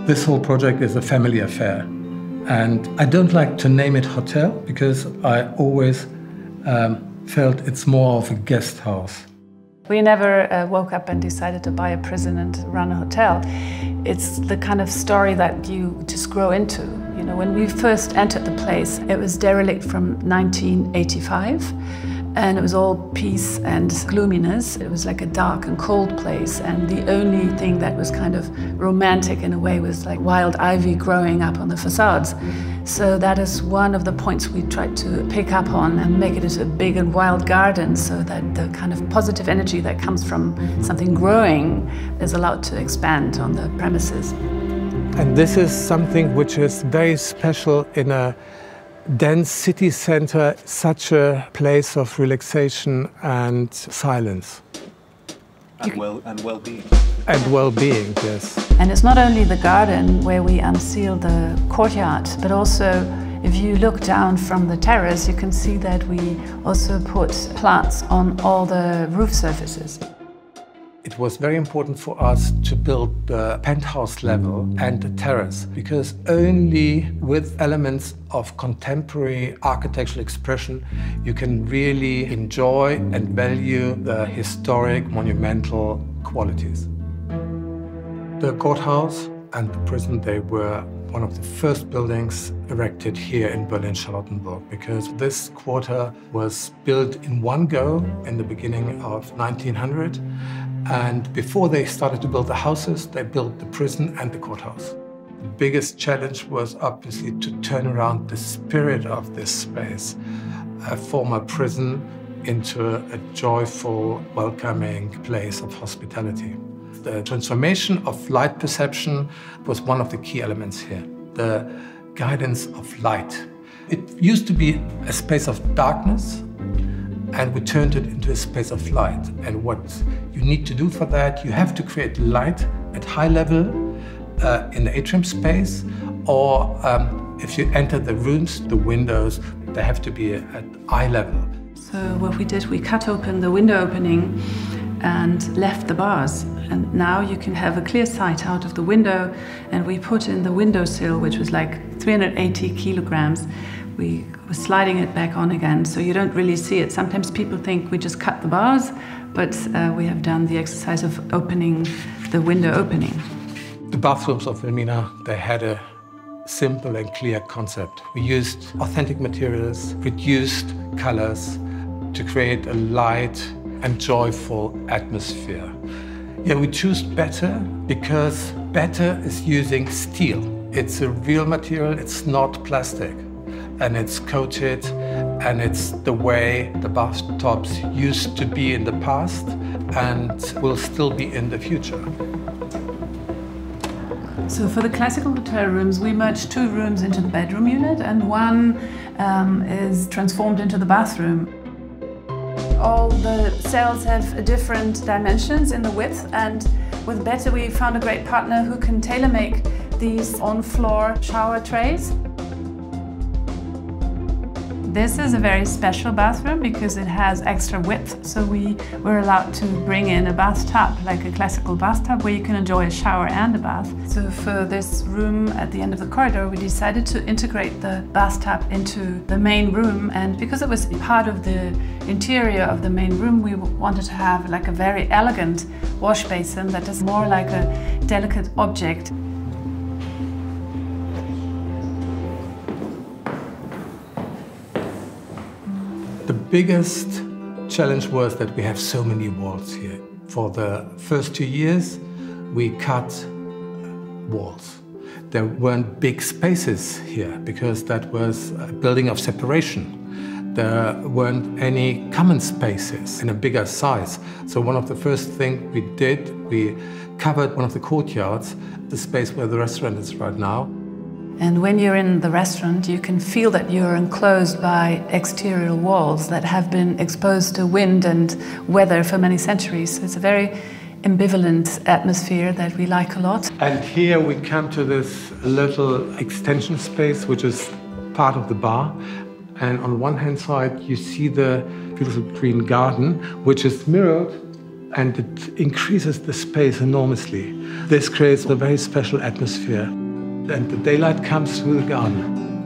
This whole project is a family affair. And I don't like to name it hotel because I always felt it's more of a guest house. We never woke up and decided to buy a prison and run a hotel. It's the kind of story that you just grow into. You know, when we first entered the place, it was derelict from 1985. And it was all peace and gloominess. It was like a dark and cold place, and the only thing that was kind of romantic in a way was like wild ivy growing up on the facades. So that is one of the points we tried to pick up on and make it into a big and wild garden, so that the kind of positive energy that comes from something growing is allowed to expand on the premises. And this is something which is very special in a dense city center, such a place of relaxation and silence. And well-being. And well-being, yes. And it's not only the garden where we unseal the courtyard, but also if you look down from the terrace, you can see that we also put plants on all the roof surfaces. It was very important for us to build the penthouse level and the terrace, because only with elements of contemporary architectural expression you can really enjoy and value the historic, monumental qualities. The courthouse and the prison, they were one of the first buildings erected here in Berlin-Charlottenburg, because this quarter was built in one go in the beginning of 1900. And before they started to build the houses, they built the prison and the courthouse. The biggest challenge was obviously to turn around the spirit of this space, a former prison, into a joyful, welcoming place of hospitality. The transformation of light perception was one of the key elements here, the guidance of light. It used to be a space of darkness, and we turned it into a space of light. And what you need to do for that, you have to create light at high level in the atrium space, or if you enter the rooms, the windows, they have to be at eye level. So what we did, we cut open the window opening and left the bars. And now you can have a clear sight out of the window, and we put in the windowsill, which was like 380 kilograms. We were sliding it back on again, so you don't really see it. Sometimes people think we just cut the bars, but we have done the exercise of opening the window opening. The bathrooms of Wilhelmina, they had a simple and clear concept. We used authentic materials, reduced colors to create a light and joyful atmosphere. Yeah, we choose better because better is using steel. It's a real material, it's not plastic. And it's coated, and it's the way the bathtubs used to be in the past and will still be in the future. So for the classical hotel rooms, we merged 2 rooms into the bedroom unit, and one is transformed into the bathroom. All the cells have different dimensions in the width, and with Bette we found a great partner who can tailor-make these on-floor shower trays. This is a very special bathroom because it has extra width, so we were allowed to bring in a bathtub, like a classical bathtub, where you can enjoy a shower and a bath. So for this room at the end of the corridor, we decided to integrate the bathtub into the main room, and because it was part of the interior of the main room, we wanted to have like a very elegant wash basin that is more like a delicate object. The biggest challenge was that we have so many walls here. For the first 2 years, we cut walls. There weren't big spaces here because that was a building of separation. There weren't any common spaces in a bigger size. So one of the first things we did, we covered one of the courtyards, the space where the restaurant is right now. And when you're in the restaurant, you can feel that you're enclosed by exterior walls that have been exposed to wind and weather for many centuries. So it's a very ambivalent atmosphere that we like a lot. And here we come to this little extension space, which is part of the bar. And on one hand side, you see the beautiful green garden, which is mirrored, and it increases the space enormously. This creates a very special atmosphere. And the daylight comes through the garden.